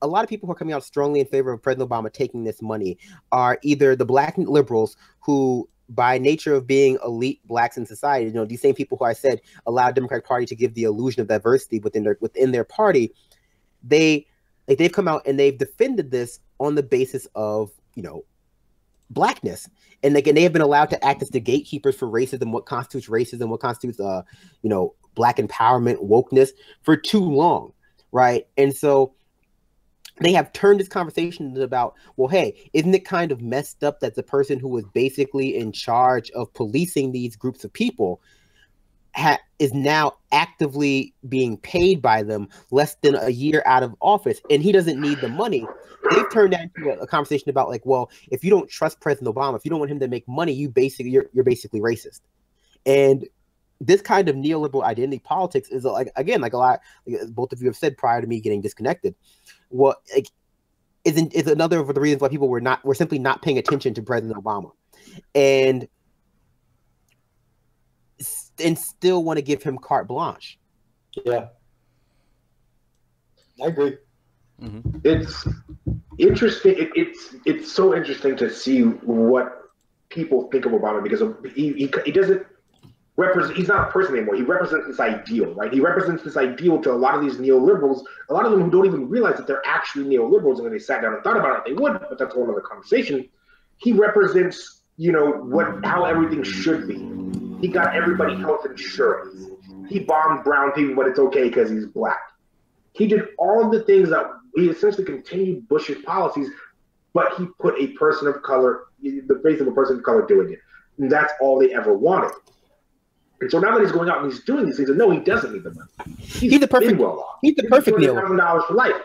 a lot of people who are coming out strongly in favor of President Obama taking this money are either the black liberals who, by nature of being elite blacks in society, you know, these same people who I said allow the Democratic Party to give the illusion of diversity within their party, they've come out and they've defended this on the basis of, you know, blackness. And again, they have been allowed to act as the gatekeepers for racism, what constitutes racism, what constitutes you know, black empowerment, wokeness for too long, right? And so they have turned this conversation about, well, hey, isn't it kind of messed up that the person who was basically in charge of policing these groups of people is now actively being paid by them less than a year out of office, and he doesn't need the money? They've turned that into a conversation about, like, well, if you don't trust President Obama, if you don't want him to make money, you're basically racist. And this kind of neoliberal identity politics is, like, again, like a lot, like both of you have said prior to me getting disconnected, what, like, is another of the reasons why people were simply not paying attention to President Obama, and still want to give him carte blanche. Yeah, I agree. Mm-hmm. It's interesting. It's so interesting to see what people think of Obama, because he doesn't represent. He's not a person anymore. He represents this ideal, right? He represents this ideal to a lot of these neoliberals. A lot of them who don't even realize that they're actually neoliberals, and when they sat down and thought about it, they would. But that's a whole other conversation. He represents, you know, how everything should be. He got everybody health insurance. He bombed brown people, but it's okay because he's black. He did all of the things that he essentially continued Bush's policies, but he put a person of color, the face of a person of color, doing it. And that's all they ever wanted. And so now that he's going out and he's doing these things, and no, he doesn't need the money. He's the perfect well off. He's the perfect $200,000 for life.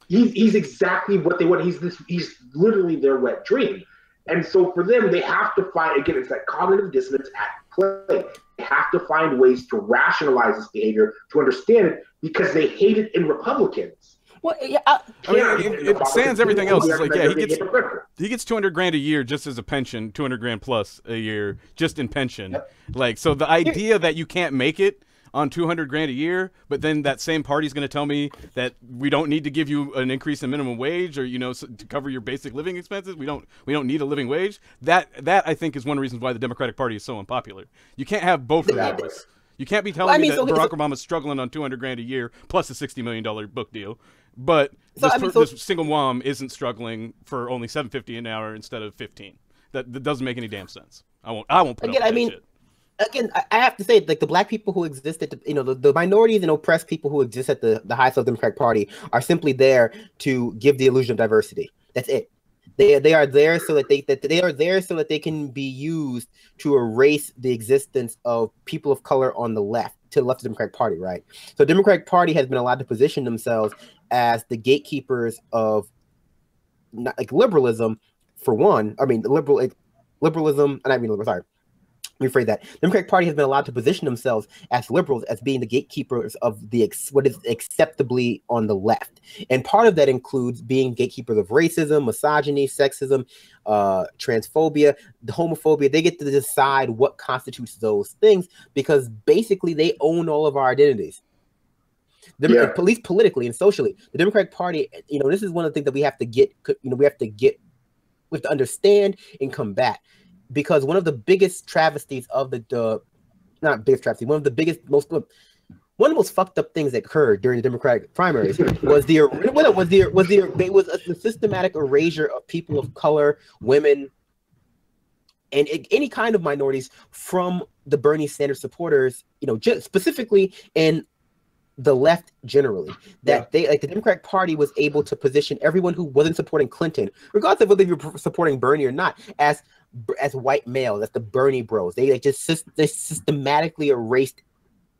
He's exactly what they want. He's literally their wet dream. And so for them, they have to find, again, it's that cognitive dissonance at play. They have to find ways to rationalize this behavior, to understand it, because they hate it in Republicans. Well, yeah, I mean, it sans everything else. It's like, yeah, he gets $200,000 a year just as a pension, $200,000 plus a year just in pension. Yep. Like, so the idea that you can't make it on $200,000 a year, but then that same party's going to tell me that we don't need to give you an increase in minimum wage, or, you know, to cover your basic living expenses. We don't need a living wage. That I think is one of the reasons why the Democratic Party is so unpopular. You can't have both of those. You can't be telling me that Barack Obama's struggling on $200,000 a year plus a $60 million book deal, but this single mom isn't struggling for only $7.50 an hour instead of $15. That doesn't make any damn sense. I won't put up with that shit. Again, I have to say, like, the black people who exist at the minorities and oppressed people who exist at the highest of the Democratic Party are simply there to give the illusion of diversity. That's it. They are there so that they can be used to erase the existence of people of color on the left, to the left of the Democratic Party, right? So the Democratic Party has been allowed to position themselves as the gatekeepers of, not like, liberalism, for one. I mean, liberalism, and I mean, sorry. Rephrase that. The Democratic Party has been allowed to position themselves as liberals, as being the gatekeepers of what is acceptably on the left. And part of that includes being gatekeepers of racism, misogyny, sexism, transphobia, homophobia. They get to decide what constitutes those things, because basically they own all of our identities. At least politically and socially. The Democratic Party, this is one of the things that we have to understand and combat. Because one of the biggest travesties of one of the most fucked up things that occurred during the Democratic primaries was the systematic erasure of people of color, women, and any kind of minorities from the Bernie Sanders supporters. Just specifically in the left generally, that the Democratic Party was able to position everyone who wasn't supporting Clinton, regardless of whether you're supporting Bernie or not, as white males, as the Bernie bros. They systematically erased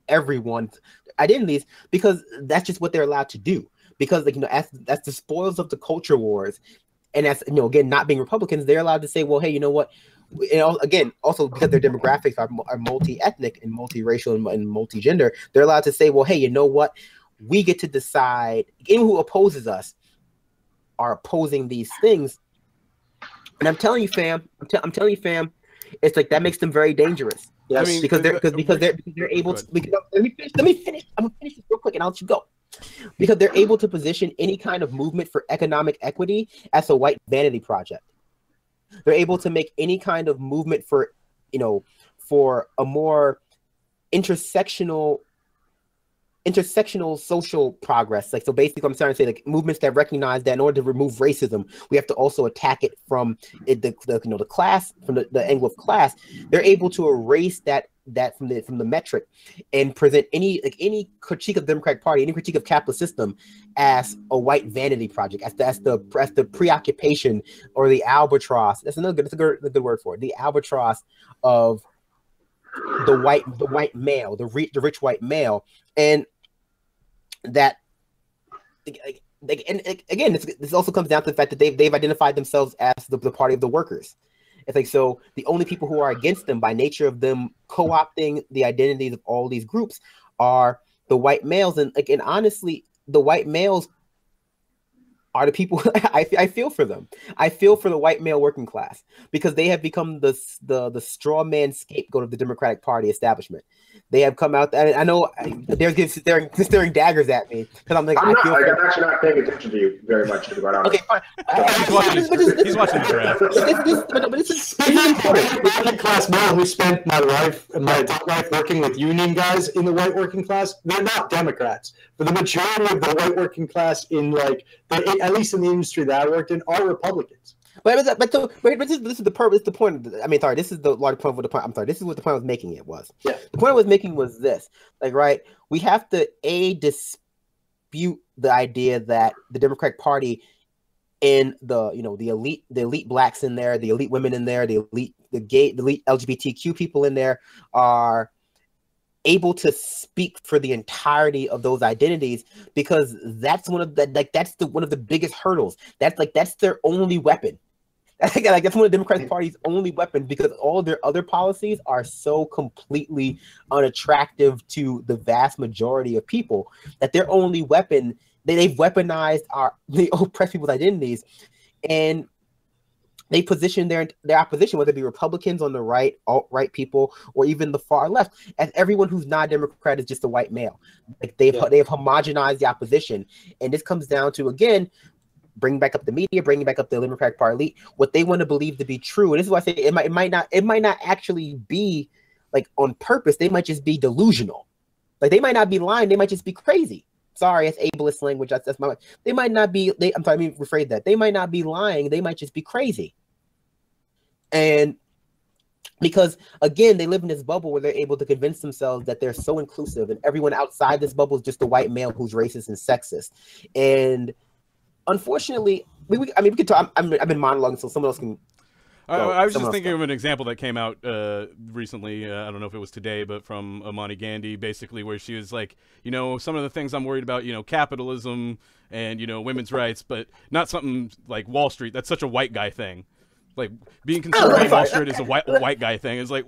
everyone's identities, because that's just what they're allowed to do. Because that's the spoils of the culture wars, and that's again, not being Republicans, they're allowed to say, well, hey, you know what? Again, also because their demographics are multi-ethnic and multi-racial and multi-gender, they're allowed to say, well, hey, you know what? We get to decide. Anyone who opposes us are opposing these things. And I'm telling you, fam, it's like that makes them very dangerous. Yes, because they're able to. Let me finish. I'm gonna finish this real quick, and I'll let you go. because they're able to position any kind of movement for economic equity as a white vanity project. They're able to make any kind of movement for, for a more intersectional social progress. Like, so basically I'm trying to say, like, movements that recognize that in order to remove racism, we have to also attack it from the class, from the angle of class. They're able to erase that from the metric and present any critique of the Democratic Party, any critique of capitalist system as a white vanity project, as the preoccupation or the albatross. That's a good word for it. The albatross of the white male, the rich white male. And that, and again, this also comes down to the fact that they've identified themselves as the party of the workers. It's like, so the only people who are against them by nature of them co-opting the identities of all these groups are the white males. And honestly, the white males are the people I feel for them. I feel for the white male working class because they have become the straw man scapegoat of the Democratic Party establishment. They have come out. I know they're staring daggers at me because I'm like, I'm actually not paying attention to you very much, to be quite honest. Okay, fine. He's watching the draft. But this is important. Working class male who spent my adult life working with union guys in the white working class, they're not Democrats. But the majority of the white working class at least in the industry that I worked in, are Republicans. But this is the purpose. The point. This is the large point of the point. I'm sorry. This is what the point I was making. It was. Yeah. The point I was making was this. Like, right, we have to dispute the idea that the Democratic Party and the elite blacks in there, the elite women in there, the elite LGBTQ people in there are able to speak for the entirety of those identities, because that's one of the biggest hurdles. That's their only weapon. That's one of the Democratic Party's only weapons, because all their other policies are so completely unattractive to the vast majority of people that their only weapon, they've weaponized the oppressed people's identities, and they position their opposition, whether it be Republicans on the right, alt-right people, or even the far left, as everyone who's not Democrat is just a white male. Like they have homogenized the opposition, and this comes down to, again, bringing back up the media, bringing back up the Democratic Party elite, what they want to believe to be true. And this is why I say it might not actually be like on purpose. They might just be delusional. Like they might not be lying. They might just be crazy. Sorry, it's ableist language. That's my. They might not be. I'm sorry. Let me rephrase that. They might not be lying. They might just be crazy. And because, again, they live in this bubble where they're able to convince themselves that they're so inclusive, and everyone outside this bubble is just a white male who's racist and sexist. And unfortunately, we could talk. I've been monologuing, so someone else can. I was just thinking of an example that came out recently. I don't know if it was today, but from Amani Gandhi, basically, where she was like, some of the things I'm worried about, capitalism and, women's rights, but not something like Wall Street. That's such a white guy thing. Like being conservative Wall Street is a white guy thing. It's like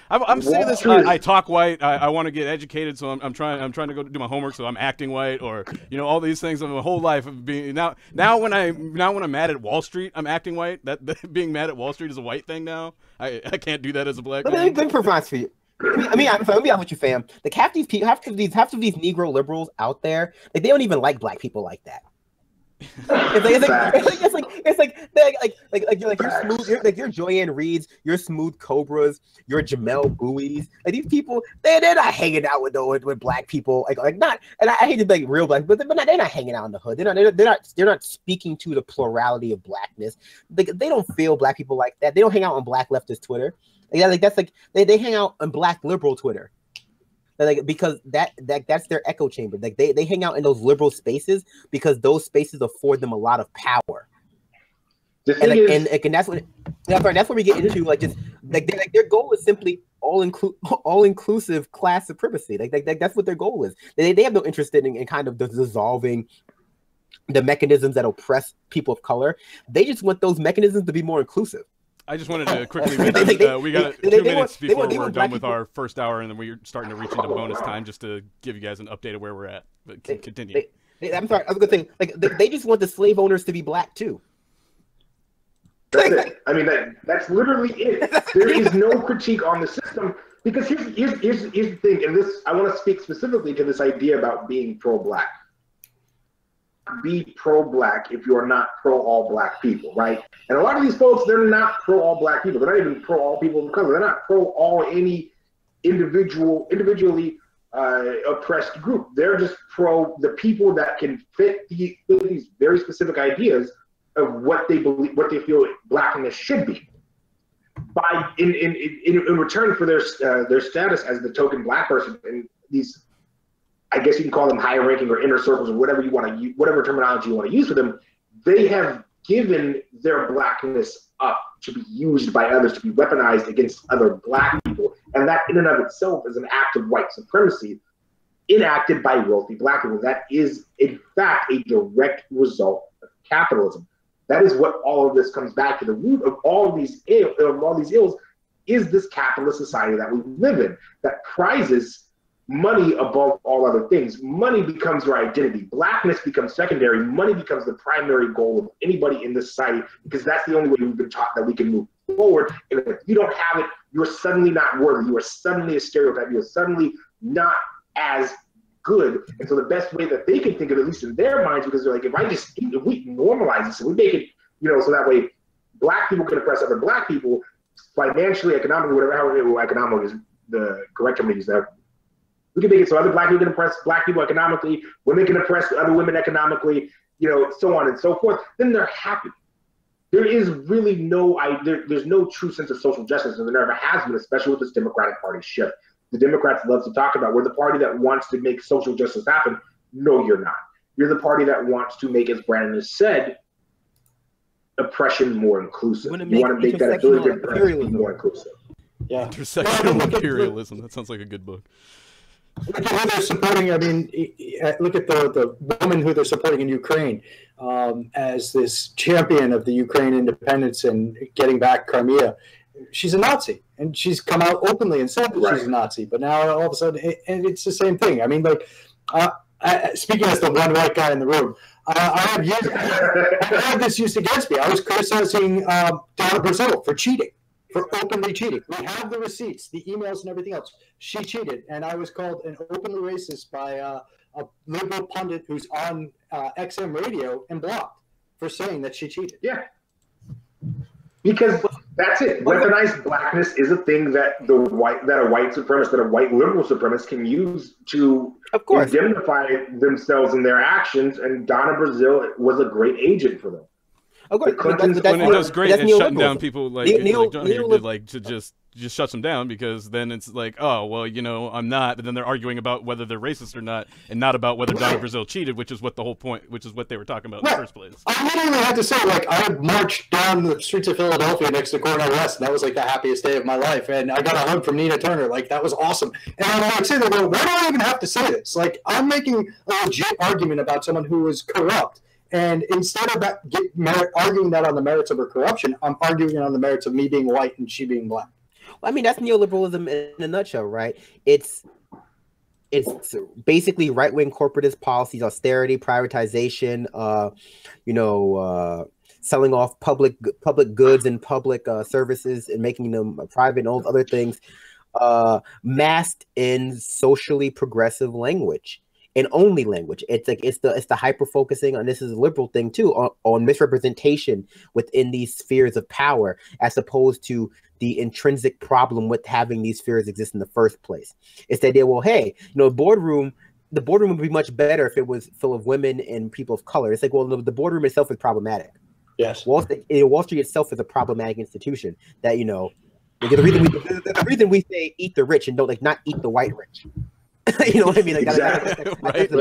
I'm saying this. I talk white. I want to get educated, so I'm trying to go do my homework, so I'm acting white, or all these things of my whole life of being now when I'm mad at Wall Street, I'm acting white. That being mad at Wall Street is a white thing now. I can't do that as a black man. Let me provide for you. Let me be honest with you, fam. Like half of these Negro liberals out there, like they don't even like black people like that. It's like you're smooth, you're Joanne Reeds, you're Smooth Cobras, you're Jamel Bouies. Like these people, they're not hanging out with black people. Like not, and I hate to be like real black, but they're not hanging out in the hood. They're not speaking to the plurality of blackness. They don't feel black people like that. They don't hang out on black leftist Twitter. They hang out on black liberal Twitter. Because that's their echo chamber. Like they hang out in those liberal spaces because those spaces afford them a lot of power. And that's what we get into. Like just like their goal is simply all inclusive class supremacy. Like that's what their goal is. They have no interest in kind of dissolving the mechanisms that oppress people of color. They just want those mechanisms to be more inclusive. I just wanted to quickly mention, we got 2 minutes before we're done with our first hour, and then we're starting to reach into bonus time just to give you guys an update of where we're at. But continue. I'm sorry, I was going to say, like, they just want the slave owners to be black, too. That's it. I mean, that's literally it. There is no critique on the system, because here's the thing, and this, I want to speak specifically to this idea about being pro-black. be pro-black if you are not pro-all black people, right? And a lot of these folks, they're not pro-all black people. They're not even pro-all people of color. They're not pro-all any individually oppressed group. They're just pro the people that can fit these very specific ideas of what they believe, what they feel blackness should be. By in return for their status as the token black person in these, I guess you can call them higher ranking or inner circles or whatever you want to use, whatever terminology you want to use for them, they have given their blackness up to be used by others, to be weaponized against other black people. And that in and of itself is an act of white supremacy enacted by wealthy black people. That is, in fact, a direct result of capitalism. That is what all of this comes back to. The root of all of these ills is this capitalist society that we live in that prizes money above all other things. Money becomes your identity. Blackness becomes secondary. Money becomes the primary goal of anybody in this society, because that's the only way we've been taught that we can move forward. And if you don't have it, you're suddenly not worthy. You are suddenly a stereotype. You're suddenly not as good. And so the best way that they can think of, at least in their minds, because they're like, if we normalize this and we make it, so that way black people can oppress other black people financially, economically, whatever, economic is the correct term to use there. We can make it so other black people can oppress black people economically, women can oppress other women economically, so on and so forth. Then they're happy. There is really there's no true sense of social justice, and there never has been, especially with this Democratic Party shift. The Democrats love to talk about, we're the party that wants to make social justice happen. No, you're not. You're the party that wants to make, as Brandon has said, oppression more inclusive. You want to make that ability to oppression more inclusive. Yeah. Intersectional imperialism. That sounds like a good book. Look at who they're supporting. I mean, look at the woman who they're supporting in Ukraine as this champion of the Ukraine independence and getting back Crimea. She's a Nazi, and she's come out openly and said that she's a Nazi. But now all of a sudden, and it's the same thing. I mean, like, speaking as the one white guy in the room, I have this used against me. I was criticizing Donna Brazil for cheating, for openly cheating. We have the receipts, the emails, and everything else. She cheated, and I was called an openly racist by a liberal pundit who's on XM radio and blocked for saying that she cheated. Yeah. Because that's it. Weaponized blackness is a thing that a white supremacist, that a white liberal supremacist can use to indemnify themselves in their actions. And Donna Brazil was a great agent for them. When it does great at shutting down people like John here did, like to just shuts them down, because then it's like, oh well, I'm not, and then they're arguing about whether they're racist or not, and not about whether Donna Brazil cheated, which is what the whole point, which is what they were talking about in the first place. I literally had to say, like, I marched down the streets of Philadelphia next to Cornell West, and that was like the happiest day of my life, and I got a hug from Nina Turner. Like, that was awesome. And I'm like sitting there going, why do I even have to say this? Like, I'm making a legit argument about someone who is corrupt. And instead of arguing that on the merits of her corruption, I'm arguing it on the merits of me being white and she being black. Well, I mean, that's neoliberalism in a nutshell, right? It's basically right-wing corporatist policies, austerity, privatization, selling off public goods and public services and making them private and all other things, masked in socially progressive language. And only language. It's like it's the hyper focusing on, this is a liberal thing too, on misrepresentation within these spheres of power, as opposed to the intrinsic problem with having these spheres exist in the first place. It's the idea, well, hey, the boardroom would be much better if it was full of women and people of color. It's like, well, the boardroom itself is problematic. Yes, Wall Street itself is a problematic institution. That the reason we say eat the rich and don't not eat the white rich. You know what I mean? Like, that's the point.